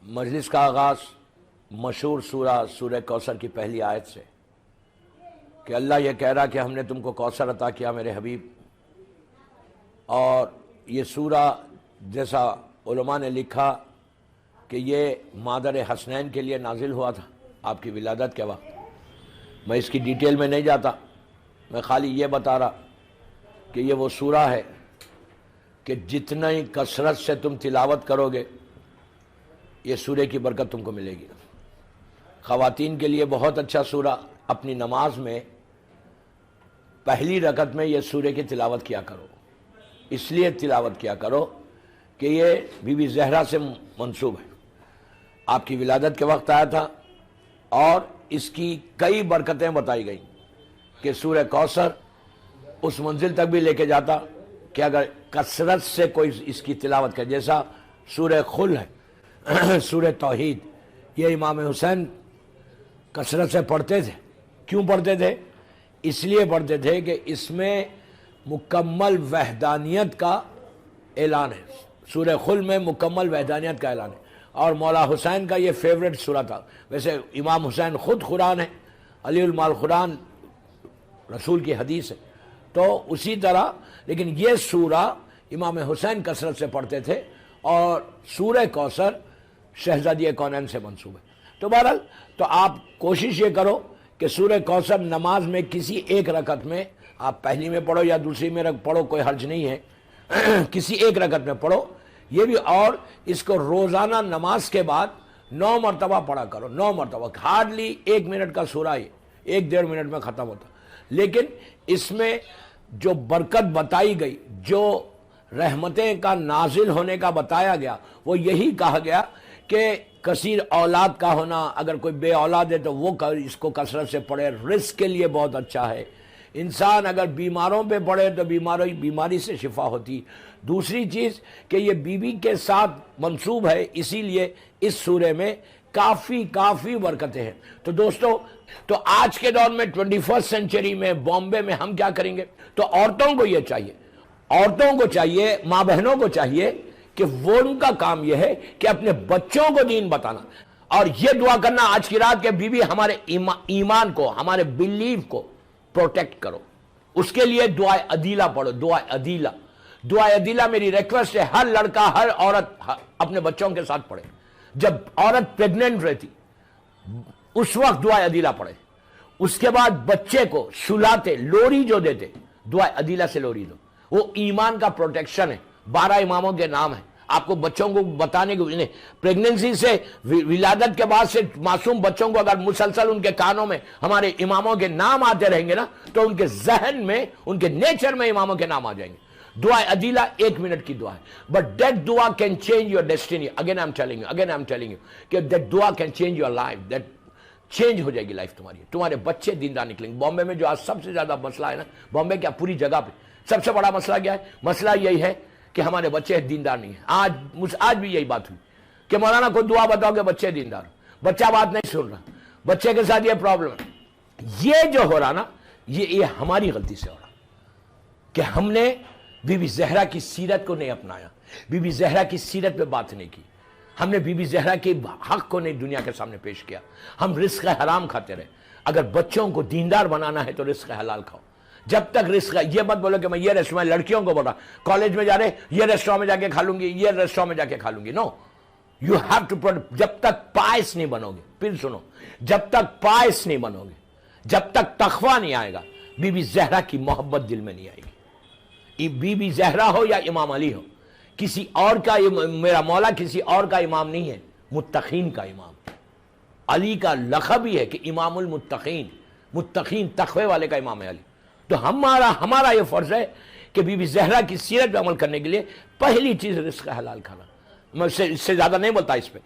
مجلس کا آغاز مشہور سورہ کوثر کی پہلی آیت سے کہ اللہ یہ کہہ رہا کہ ہم نے تم کو کوثر عطا کیا میرے حبیب. اور یہ سورہ جیسا علماء نے لکھا کہ یہ مادر حسنین کے لیے نازل ہوا تھا آپ کی ولادت کے وقت. میں اس کی ڈیٹیل میں نہیں جاتا، میں خالی یہ بتا رہا کہ یہ وہ سورہ ہے کہ جتنی کثرت سے تم تلاوت کرو گے یہ سورہ کی برکت تم کو ملے گی. خواتین کے لیے بہت اچھا سورہ. اپنی نماز میں پہلی رکعت میں یہ سورہ کی تلاوت کیا کرو. اس لیے تلاوت کیا کرو کہ یہ بی بی زہرا سے منسوب ہے، آپ کی ولادت کے وقت آیا تھا، اور اس کی کئی برکتیں بتائی گئیں کہ سورہ کوثر اس منزل تک بھی لے کے جاتا کہ اگر کثرت سے کوئی اس کی تلاوت کرے، جیسا سورہ خل ہے سورہ توحید، یہ امام حسین کثرت سے پڑھتے تھے. کیوں پڑھتے تھے؟ اس لیے پڑھتے تھے کہ اس میں مکمل وحدانیت کا اعلان ہے. سورہ خل میں مکمل وحدانیت کا اعلان ہے، اور مولا حسین کا یہ فیوریٹ سورہ تھا. ویسے امام حسین خود قرآن ہے، علی المال قرآن رسول کی حدیث ہے، تو اسی طرح لیکن یہ سورہ امام حسین کثرت سے پڑھتے تھے، اور سورہ کوثر شہزادی کونین سے منسوب ہے. تو بہرحال تو آپ کوشش یہ کرو کہ سورہ کوثر نماز میں کسی ایک رکعت میں، آپ پہلی میں پڑھو یا دوسری میں پڑھو، کوئی حرج نہیں ہے، کسی ایک رکعت میں پڑھو یہ بھی. اور اس کو روزانہ نماز کے بعد 9 مرتبہ پڑھا کرو. 9 مرتبہ، ہارڈلی 1 منٹ کا سورہ ہے، 1-1.5 منٹ میں ختم ہوتا. لیکن اس میں جو برکت بتائی گئی، جو رحمتیں کا نازل ہونے کا بتایا گیا، وہ یہی کہا گیا کہ کثیر اولاد کا ہونا، اگر کوئی بے اولاد ہے تو وہ اس کو کثرت سے پڑھے، رزق کے لیے بہت اچھا ہے. انسان اگر بیماروں پہ پڑھے تو بیماری سے شفا ہوتی. دوسری چیز کہ یہ بیوی کے ساتھ منسوب ہے، اسی لیے اس سورے میں کافی برکتیں ہیں. تو دوستو، تو آج کے دور میں 21 سینچری میں بامبے میں ہم کیا کریں گے؟ تو عورتوں کو یہ چاہیے، عورتوں کو چاہیے، ماں بہنوں کو چاہیے کہ وہ ان کا کام یہ ہے کہ اپنے بچوں کو دین بتانا، اور یہ دعا کرنا آج کی رات کہ بی بی ہمارے ایمان کو، ہمارے بلیف کو پروٹیکٹ کرو. اس کے لیے دعائے عدیلہ پڑھو. دعائے عدیلہ میری ریکویسٹ ہے، ہر لڑکا ہر عورت اپنے بچوں کے ساتھ پڑھے. جب عورت پریگننٹ رہتی اس وقت دعائے عدیلہ پڑھے. اس کے بعد بچے کو سلاتے لوری جو دیتے، دعائے عدیلہ سے لوری دو. وہ ایمان کا پروٹیکشن ہے. 12 اماموں کے نام ہیں آپ کو بچوں کو بتانے کو. پریگننسی سے ولادت کے بعد سے معصوم بچوں کو اگر مسلسل ان کے کانوں میں ہمارے اماموں کے نام آتے رہیں گے نا، تو ان کے ذہن میں، ان کے نیچر میں اماموں کے نام آ جائیں گے. دعا عدیلہ 1 منٹ کی دعا ہے، بٹ دیٹ دعا can change your destiny. Again I am telling you کہ دیٹ دعا can change your life. That change ہو جائے گی لائف تمہاری. تمہارے بچے دیندار نکلیں گے. بامبے میں جو آج سب سے زیادہ مسئلہ ہے نا، بامبے کیا پوری جگہ پہ سب سے بڑا مسئلہ کیا ہے؟ مسئلہ یہی ہے کہ ہمارے بچے دیندار نہیں ہیں. آج بھی یہی بات ہوئی کہ مولانا کوئی دعا بتاؤ کہ بچے دیندار ہو. بچہ بات نہیں سن رہا، بچے کے ساتھ یہ پرابلم ہے. یہ جو ہو رہا نا، یہ ہماری غلطی سے ہو رہا کہ ہم نے بی بی زہرا کی سیرت کو نہیں اپنایا، بی بی زہرا کی سیرت پہ بات نہیں کی. ہم نے بی بی زہرا کے حق کو نہیں دنیا کے سامنے پیش کیا. ہم رزق حرام کھاتے رہے. اگر بچوں کو دیندار بنانا ہے تو رزق حلال کھاؤ. جب تک رزق، یہ مت بولو کہ میں یہ ریسٹورینٹ، لڑکیوں کو بول رہا کالج میں جا رہے یہ ریسٹورینٹ میں جا کے کھا لوں گی، یہ ریسٹورینٹ میں جا کے کھا لوں گی. نو، یو ہیو ٹو. جب تک پائس نہیں بنو گے، پھر سنو، جب تک پائس نہیں بنو گے، جب تک تقویٰ نہیں آئے گا، بی بی زہرا کی محبت دل میں نہیں آئے گی. بی بی زہرا ہو یا امام علی ہو، کسی اور کا، میرا مولا کسی اور کا امام نہیں ہے، متقین کا امام. علی کا لقب ہی ہے کہ امام المتقین، متقین تقوی والے کا امام ہے علی. تو ہمارا یہ فرض ہے کہ بی بی زہرا کی سیرت پہ عمل کرنے کے لیے پہلی چیز رزق حلال کھانا. میں اس سے زیادہ نہیں بولتا اس پہ.